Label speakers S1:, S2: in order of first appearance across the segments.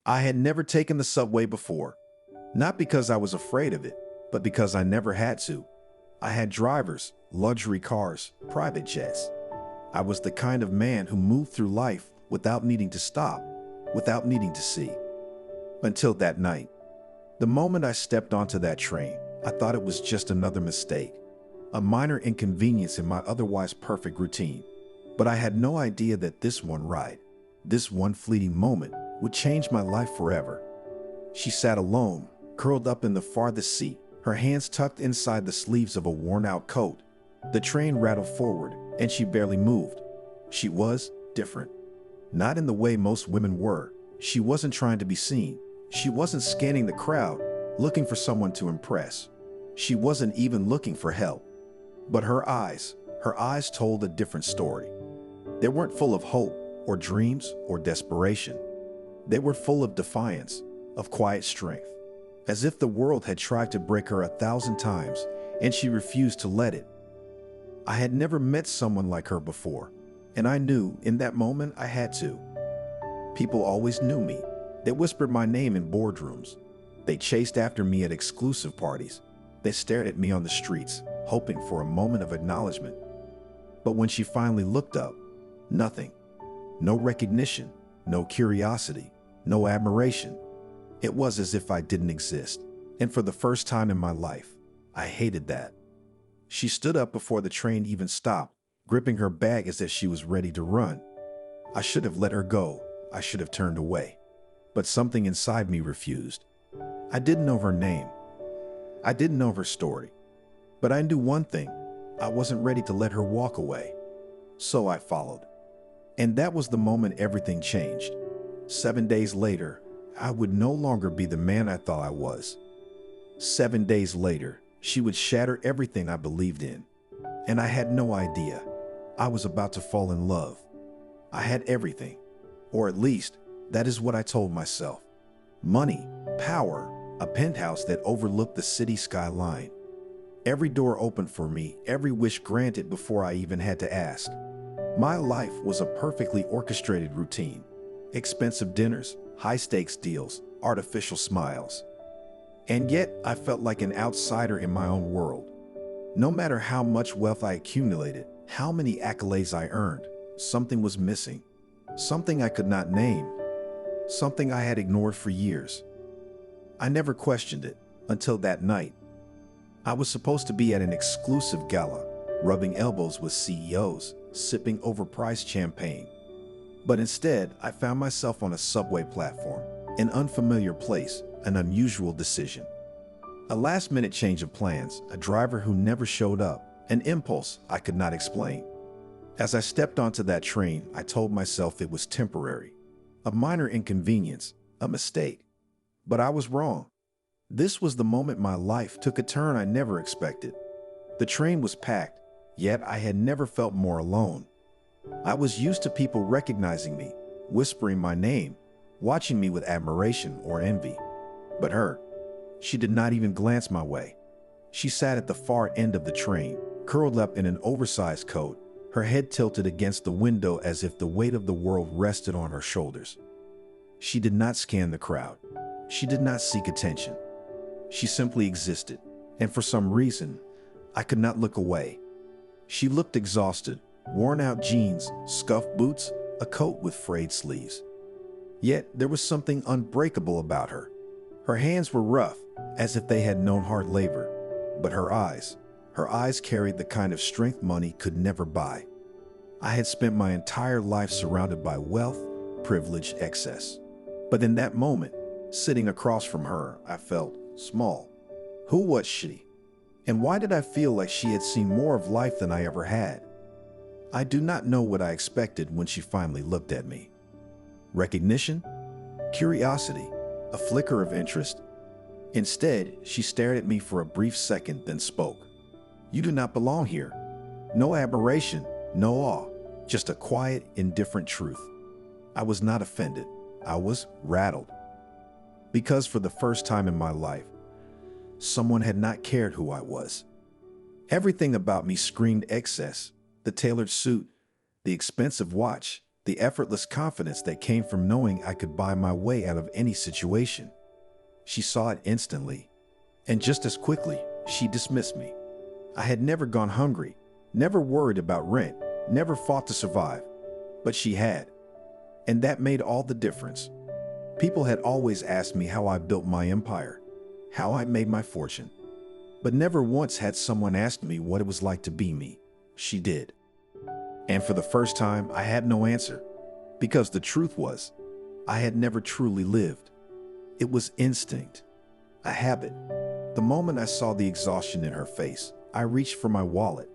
S1: I had never taken the subway before, not because I was afraid of it, but because I never had to. I had drivers, luxury cars, private jets. I was the kind of man who moved through life without needing to stop, without needing to see. Until that night. The moment I stepped onto that train, I thought it was just another mistake, a minor inconvenience in my otherwise perfect routine. But I had no idea that this one ride, this one fleeting moment, would change my life forever. She sat alone, curled up in the farthest seat, her hands tucked inside the sleeves of a worn-out coat. The train rattled forward, and she barely moved. She was different. Not in the way most women were. She wasn't trying to be seen. She wasn't scanning the crowd, looking for someone to impress. She wasn't even looking for help. But her eyes told a different story. They weren't full of hope or dreams or desperation. They were full of defiance, of quiet strength, as if the world had tried to break her 1,000 times and she refused to let it. I had never met someone like her before, and I knew in that moment I had to. People always knew me. They whispered my name in boardrooms. They chased after me at exclusive parties. They stared at me on the streets, hoping for a moment of acknowledgement. But when she finally looked up, nothing. No recognition, no curiosity, no admiration. It was as if I didn't exist. And for the first time in my life, I hated that. She stood up before the train even stopped, gripping her bag as if she was ready to run. I should have let her go. I should have turned away. But something inside me refused. I didn't know her name. I didn't know her story. But I knew one thing. I wasn't ready to let her walk away. So I followed. And that was the moment everything changed. 7 days later, I would no longer be the man I thought I was. 7 days later, she would shatter everything I believed in. And I had no idea. I was about to fall in love. I had everything. Or at least, that is what I told myself. Money, power, a penthouse that overlooked the city skyline. Every door opened for me, every wish granted before I even had to ask. My life was a perfectly orchestrated routine. Expensive dinners, high-stakes deals, artificial smiles. And yet, I felt like an outsider in my own world. No matter how much wealth I accumulated, how many accolades I earned, something was missing. Something I could not name. Something I had ignored for years. I never questioned it until that night. I was supposed to be at an exclusive gala, rubbing elbows with CEOs, sipping overpriced champagne. But instead, I found myself on a subway platform, an unfamiliar place, an unusual decision. A last-minute change of plans, a driver who never showed up, an impulse I could not explain. As I stepped onto that train, I told myself it was temporary, a minor inconvenience, a mistake. But I was wrong. This was the moment my life took a turn I never expected. The train was packed, yet I had never felt more alone. I was used to people recognizing me, whispering my name, watching me with admiration or envy. But her, she did not even glance my way. She sat at the far end of the train, curled up in an oversized coat, her head tilted against the window as if the weight of the world rested on her shoulders. She did not scan the crowd. She did not seek attention. She simply existed, and for some reason, I could not look away. She looked exhausted, worn-out jeans, scuffed boots, a coat with frayed sleeves. Yet there was something unbreakable about her. Her hands were rough, as if they had known hard labor, but her eyes carried the kind of strength money could never buy. I had spent my entire life surrounded by wealth, privilege, excess. But in that moment, sitting across from her, I felt small. Who was she? And why did I feel like she had seen more of life than I ever had? I do not know what I expected when she finally looked at me. Recognition? Curiosity? A flicker of interest? Instead, she stared at me for a brief second, then spoke. "You do not belong here." No admiration, no awe, just a quiet, indifferent truth. I was not offended. I was rattled. Because for the first time in my life, someone had not cared who I was. Everything about me screamed excess. The tailored suit, the expensive watch, the effortless confidence that came from knowing I could buy my way out of any situation. She saw it instantly, and just as quickly, she dismissed me. I had never gone hungry, never worried about rent, never fought to survive, but she had. And that made all the difference. People had always asked me how I built my empire, how I made my fortune, but never once had someone asked me what it was like to be me. She did. And for the first time, I had no answer, because the truth was, I had never truly lived. It was instinct, a habit. The moment I saw the exhaustion in her face, I reached for my wallet.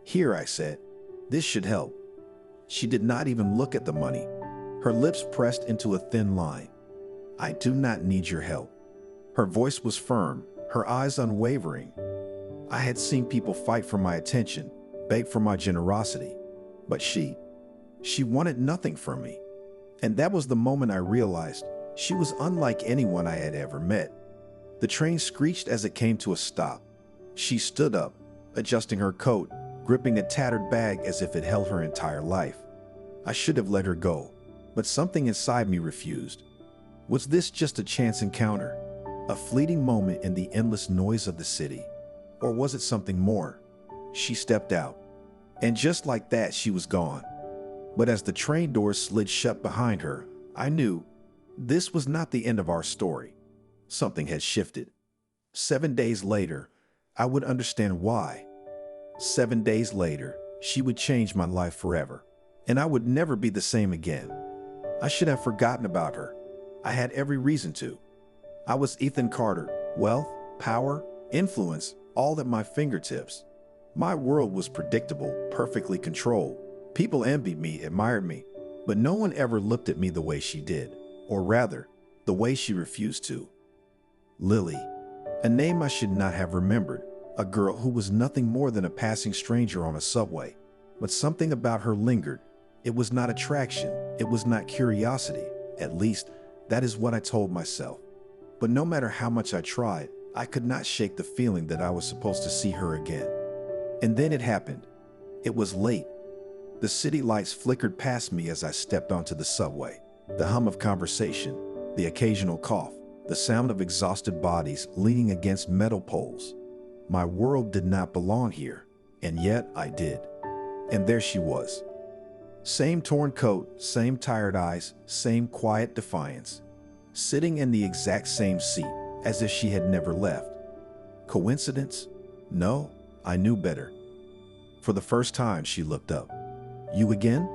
S1: "Here," I said, "this should help." She did not even look at the money. Her lips pressed into a thin line. "I do not need your help." Her voice was firm, her eyes unwavering. I had seen people fight for my attention, beg for my generosity, but she wanted nothing from me. And that was the moment I realized she was unlike anyone I had ever met. The train screeched as it came to a stop. She stood up, adjusting her coat, gripping a tattered bag as if it held her entire life. I should have let her go, but something inside me refused. Was this just a chance encounter, a fleeting moment in the endless noise of the city? Or was it something more? She stepped out, and just like that, she was gone. But as the train doors slid shut behind her, I knew this was not the end of our story. Something had shifted. 7 days later, I would understand why. 7 days later, she would change my life forever, and I would never be the same again. I should have forgotten about her. I had every reason to. I was Ethan Carter, wealth, power, influence, all at my fingertips. My world was predictable, perfectly controlled. People envied me, admired me, but no one ever looked at me the way she did, or rather, the way she refused to. Lily, a name I should not have remembered, a girl who was nothing more than a passing stranger on a subway, but something about her lingered. It was not attraction, it was not curiosity, at least that is what I told myself. But no matter how much I tried, I could not shake the feeling that I was supposed to see her again. And then it happened. It was late. The city lights flickered past me as I stepped onto the subway. The hum of conversation, the occasional cough, the sound of exhausted bodies leaning against metal poles. My world did not belong here, and yet I did. And there she was. Same torn coat, same tired eyes, same quiet defiance. Sitting in the exact same seat, as if she had never left. Coincidence? No, I knew better. For the first time, she looked up. "You again?"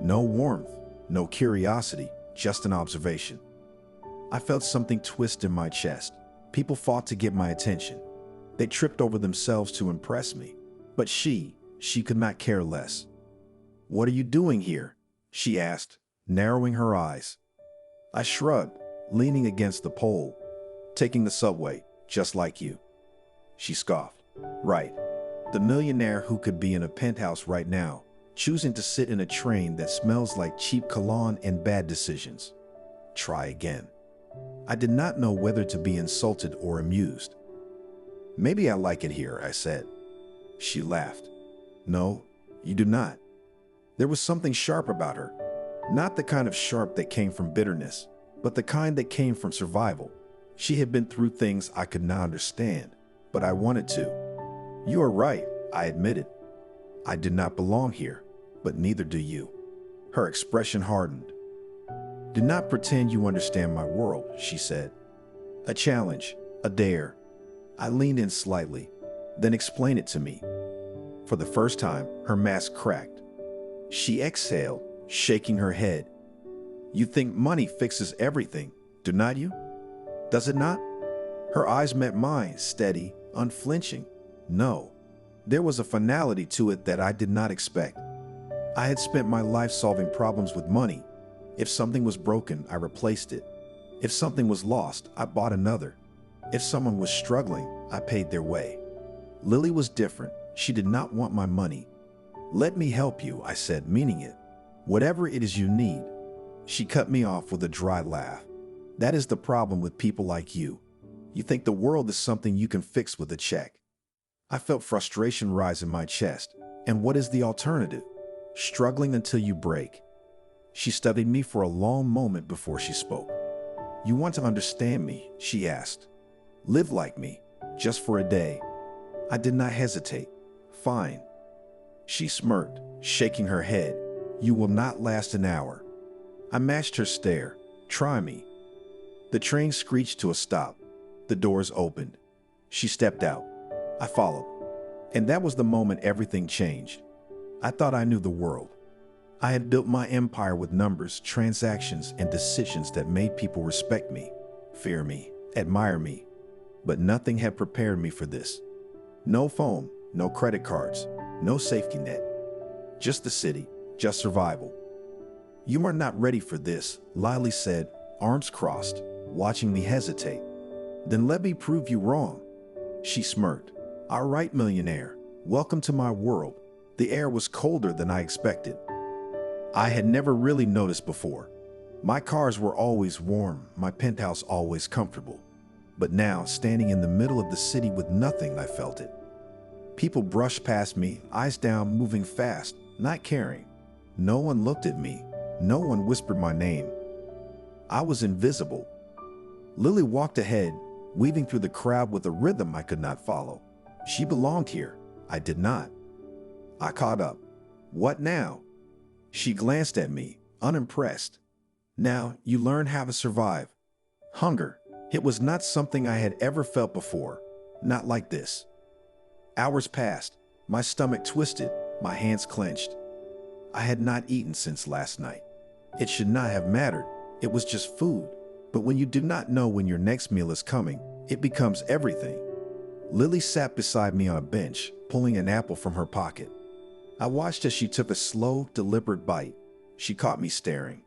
S1: No warmth, no curiosity, just an observation. I felt something twist in my chest. People fought to get my attention. They tripped over themselves to impress me. But she could not care less. "What are you doing here?" she asked, narrowing her eyes. I shrugged, leaning against the pole. "Taking the subway, just like you." She scoffed. "Right. The millionaire who could be in a penthouse right now, choosing to sit in a train that smells like cheap cologne and bad decisions. Try again." I did not know whether to be insulted or amused. "Maybe I like it here," I said. She laughed. "No, you do not." There was something sharp about her. Not the kind of sharp that came from bitterness, but the kind that came from survival. She had been through things I could not understand, but I wanted to. "You are right," I admitted. "I did not belong here, but neither do you." Her expression hardened. "Do not pretend you understand my world," she said. "A challenge, a dare." I leaned in slightly. "Then explain it to me." For the first time, her mask cracked. She exhaled, shaking her head. "You think money fixes everything, do not you? Does it not?" Her eyes met mine, steady, unflinching. No, there was a finality to it that I did not expect. I had spent my life solving problems with money. If something was broken, I replaced it. If something was lost, I bought another. If someone was struggling, I paid their way. Lily was different. She did not want my money. "Let me help you," I said, meaning it. "Whatever it is you need." She cut me off with a dry laugh. "That is the problem with people like you. You think the world is something you can fix with a check." I felt frustration rise in my chest. And what is the alternative? Struggling until you break. She studied me for a long moment before she spoke. "You want to understand me?" she asked. "Live like me, just for a day." I did not hesitate. "Fine." She smirked, shaking her head. "You will not last an hour." I matched her stare. "Try me." The train screeched to a stop. The doors opened. She stepped out. I followed. And that was the moment everything changed. I thought I knew the world. I had built my empire with numbers, transactions, and decisions that made people respect me, fear me, admire me. But nothing had prepared me for this. No phone, no credit cards, no safety net. Just the city, just survival. "You are not ready for this," Lily said, arms crossed, watching me hesitate. "Then let me prove you wrong." She smirked. "All right, millionaire, welcome to my world." The air was colder than I expected. I had never really noticed before. My cars were always warm, my penthouse always comfortable. But now, standing in the middle of the city with nothing, I felt it. People brushed past me, eyes down, moving fast, not caring. No one looked at me. No one whispered my name. I was invisible. Lily walked ahead, weaving through the crowd with a rhythm I could not follow. She belonged here. I did not. I caught up. "What now?" She glanced at me, unimpressed. "Now you learn how to survive." Hunger. It was not something I had ever felt before. Not like this. Hours passed. My stomach twisted, my hands clenched. I had not eaten since last night. It should not have mattered. It was just food. But when you do not know when your next meal is coming, it becomes everything. Lily sat beside me on a bench, pulling an apple from her pocket. I watched as she took a slow, deliberate bite. She caught me staring.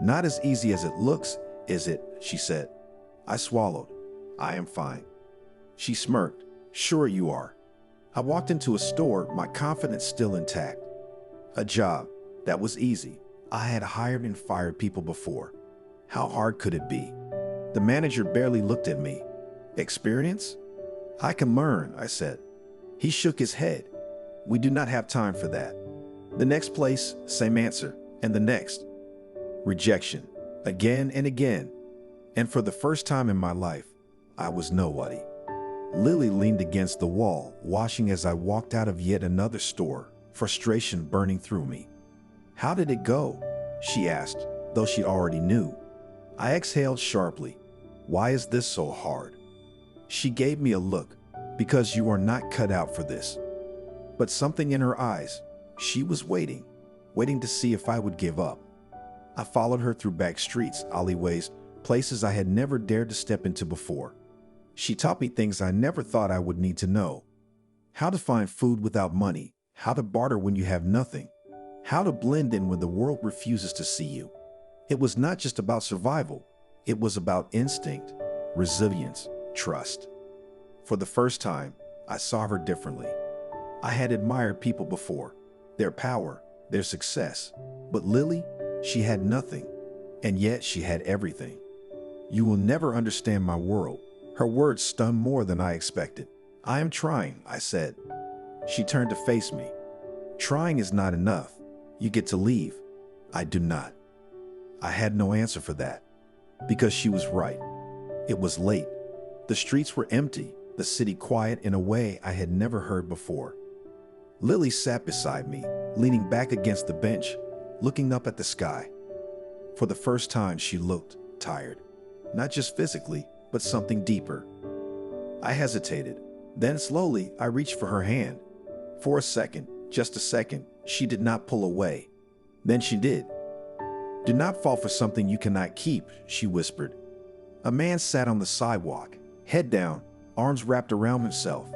S1: "Not as easy as it looks, is it?" she said. I swallowed. "I am fine." She smirked. "Sure you are." I walked into a store, my confidence still intact. A job. That was easy. I had hired and fired people before. How hard could it be? The manager barely looked at me. "Experience?" "I can learn," I said. He shook his head. "We do not have time for that." The next place, same answer, and the next. Rejection, again and again. And for the first time in my life, I was nobody. Lily leaned against the wall, watching as I walked out of yet another store, frustration burning through me. "How did it go?" she asked, though she already knew. I exhaled sharply. "Why is this so hard?" She gave me a look. "Because you are not cut out for this." But something in her eyes, she was waiting to see if I would give up. I followed her through back streets, alleyways, places I had never dared to step into before. She taught me things I never thought I would need to know. How to find food without money, how to barter when you have nothing, how to blend in when the world refuses to see you. It was not just about survival, it was about instinct, resilience, trust. For the first time, I saw her differently. I had admired people before, their power, their success. But Lily, she had nothing, and yet she had everything. "You will never understand my world." Her words stung more than I expected. "I am trying," I said. She turned to face me. "Trying is not enough. You get to leave." "I do not." I had no answer for that, because she was right. It was late. The streets were empty, the city quiet in a way I had never heard before. Lily sat beside me, leaning back against the bench, looking up at the sky. For the first time, she looked tired. Not just physically, but something deeper. I hesitated. Then slowly, I reached for her hand. For a second, just a second, she did not pull away. Then she did. "Do not fall for something you cannot keep," she whispered. A man sat on the sidewalk, head down, arms wrapped around himself.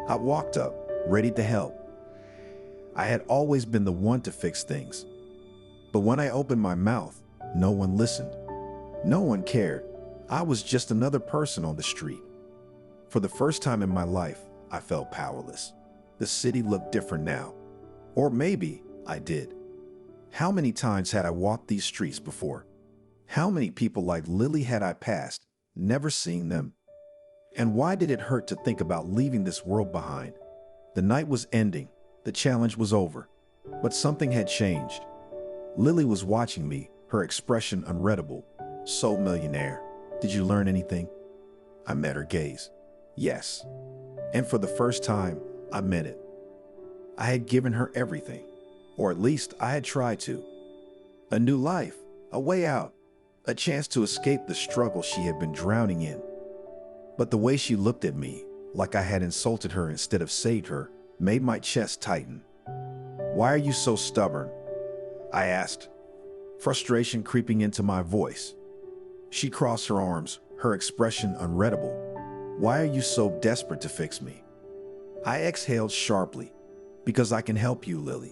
S1: I walked up, ready to help. I had always been the one to fix things. But when I opened my mouth, no one listened. No one cared. I was just another person on the street. For the first time in my life, I felt powerless. The city looked different now. Or maybe I did. How many times had I walked these streets before? How many people like Lily had I passed, never seeing them? And why did it hurt to think about leaving this world behind? The night was ending. The challenge was over. But something had changed. Lily was watching me, her expression unreadable. So, millionaire, did you learn anything? I met her gaze. Yes. And for the first time, I meant it. I had given her everything, or at least I had tried to. A new life, a way out, a chance to escape the struggle she had been drowning in. But the way she looked at me, like I had insulted her instead of saved her, made my chest tighten. Why are you so stubborn? I asked, frustration creeping into my voice. She crossed her arms, her expression unreadable. Why are you so desperate to fix me? I exhaled sharply. Because I can help you, Lily.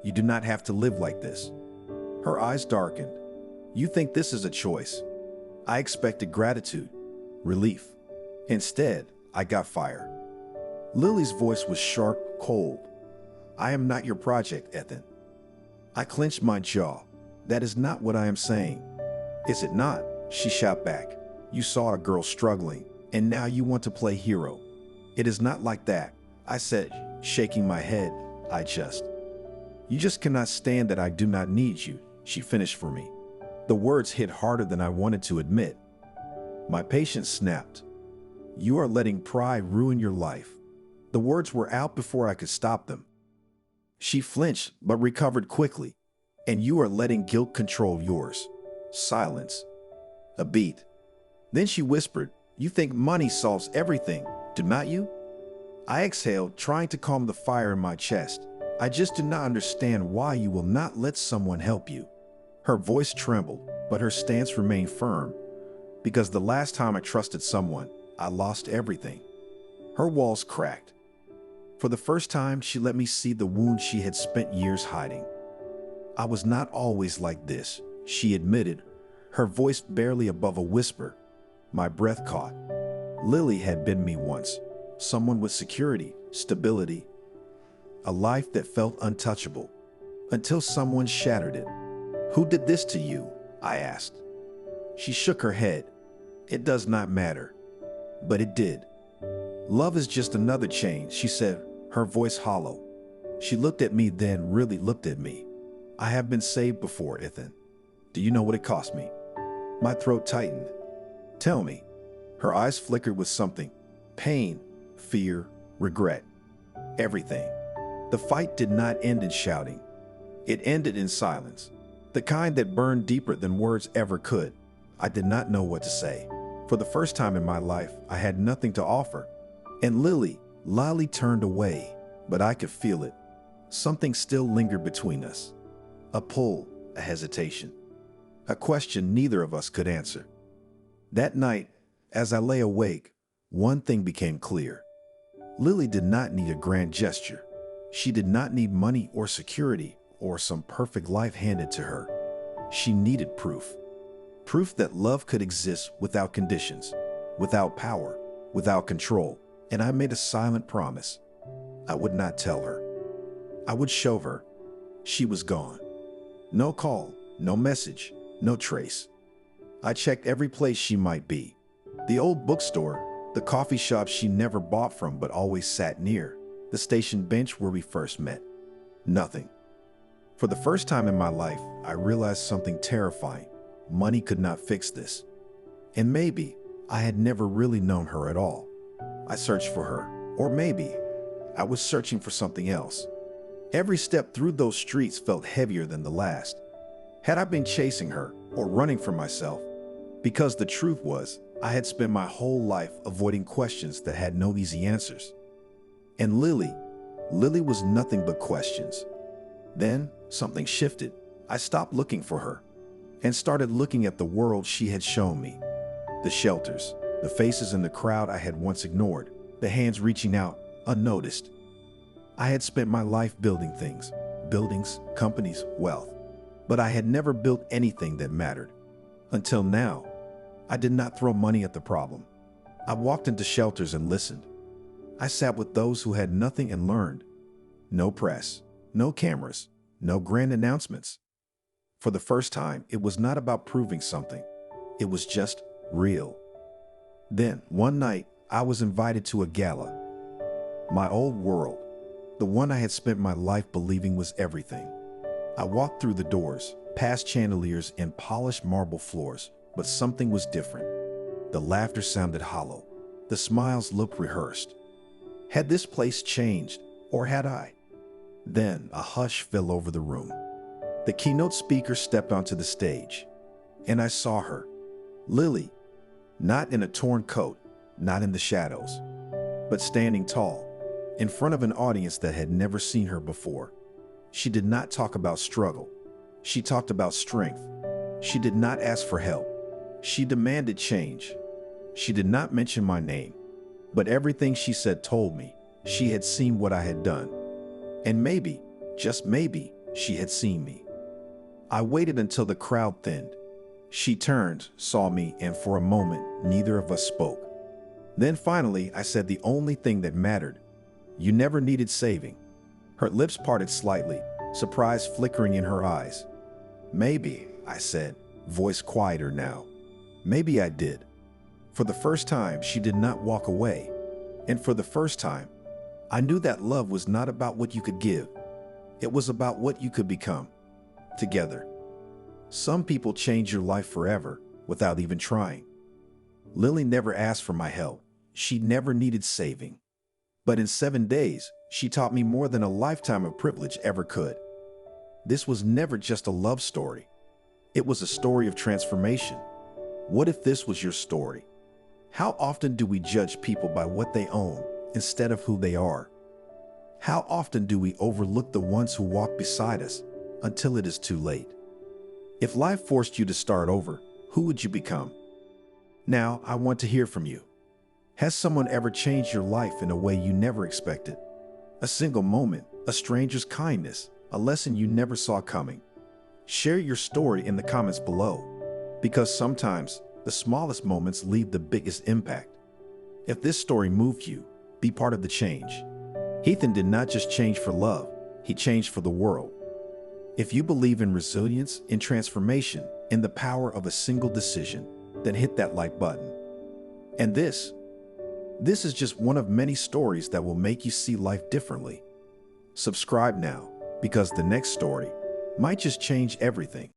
S1: You do not have to live like this. Her eyes darkened. You think this is a choice? I expected gratitude, relief. Instead, I got fire. Lily's voice was sharp, cold. I am not your project, Ethan. I clenched my jaw. That is not what I am saying. Is it not? She shot back. You saw a girl struggling, and now you want to play hero. It is not like that, I said, shaking my head. You just cannot stand that I do not need you, she finished for me. The words hit harder than I wanted to admit. My patience snapped. You are letting pride ruin your life. The words were out before I could stop them. She flinched, but recovered quickly. And you are letting guilt control yours. Silence. A beat. Then she whispered, you think money solves everything, do not you? I exhaled, trying to calm the fire in my chest. I just do not understand why you will not let someone help you. Her voice trembled, but her stance remained firm. Because the last time I trusted someone, I lost everything. Her walls cracked. For the first time, she let me see the wound she had spent years hiding. I was not always like this, she admitted, her voice barely above a whisper. My breath caught. Lily had been me once. Someone with security, stability, a life that felt untouchable, until someone shattered it. Who did this to you? I asked. She shook her head. It does not matter. But it did. Love is just another chain, she said, her voice hollow. She looked at me, then really looked at me. I have been saved before, Ethan. Do you know what it cost me? My throat tightened. Tell me. Her eyes flickered with something. Pain. Fear, regret, everything. The fight did not end in shouting. It ended in silence, the kind that burned deeper than words ever could. I did not know what to say. For the first time in my life, I had nothing to offer. And Lily turned away, but I could feel it. Something still lingered between us. A pull, a hesitation, a question neither of us could answer. That night, as I lay awake, one thing became clear. Lily did not need a grand gesture. She did not need money or security or some perfect life handed to her. She needed proof. Proof that love could exist without conditions, without power, without control. And I made a silent promise. I would not tell her. I would show her. She was gone. No call, no message, no trace. I checked every place she might be. The old bookstore, the coffee shop she never bought from but always sat near, the station bench where we first met. Nothing. For the first time in my life, I realized something terrifying. Money could not fix this. And maybe I had never really known her at all. I searched for her, or maybe I was searching for something else. Every step through those streets felt heavier than the last. Had I been chasing her or running from myself? Because the truth was, I had spent my whole life avoiding questions that had no easy answers. And Lily was nothing but questions. Then something shifted. I stopped looking for her and started looking at the world she had shown me. The shelters, the faces in the crowd I had once ignored, the hands reaching out, unnoticed. I had spent my life building things, buildings, companies, wealth. But I had never built anything that mattered. Until now, I did not throw money at the problem. I walked into shelters and listened. I sat with those who had nothing and learned. No press, no cameras, no grand announcements. For the first time, it was not about proving something. It was just real. Then, one night, I was invited to a gala. My old world, the one I had spent my life believing was everything. I walked through the doors, past chandeliers and polished marble floors, but something was different. The laughter sounded hollow. The smiles looked rehearsed. Had this place changed, or had I? Then a hush fell over the room. The keynote speaker stepped onto the stage, and I saw her. Lily, not in a torn coat, not in the shadows, but standing tall, in front of an audience that had never seen her before. She did not talk about struggle. She talked about strength. She did not ask for help. She demanded change. She did not mention my name, but everything she said told me she had seen what I had done. And maybe, just maybe, she had seen me. I waited until the crowd thinned. She turned, saw me, and for a moment, neither of us spoke. Then finally, I said the only thing that mattered. You never needed saving. Her lips parted slightly, surprise flickering in her eyes. Maybe, I said, voice quieter now. Maybe I did. For the first time, she did not walk away. And for the first time, I knew that love was not about what you could give. It was about what you could become, together. Some people change your life forever without even trying. Lily never asked for my help. She never needed saving. But in 7 days, she taught me more than a lifetime of privilege ever could. This was never just a love story. It was a story of transformation. What if this was your story? How often do we judge people by what they own instead of who they are? How often do we overlook the ones who walk beside us until it is too late? If life forced you to start over, who would you become? Now, I want to hear from you. Has someone ever changed your life in a way you never expected? A single moment, a stranger's kindness, a lesson you never saw coming. Share your story in the comments below, because sometimes the smallest moments leave the biggest impact. If this story moved you, be part of the change. Ethan did not just change for love, he changed for the world. If you believe in resilience, in transformation, in the power of a single decision, then hit that like button. And this is just one of many stories that will make you see life differently. Subscribe now, because the next story might just change everything.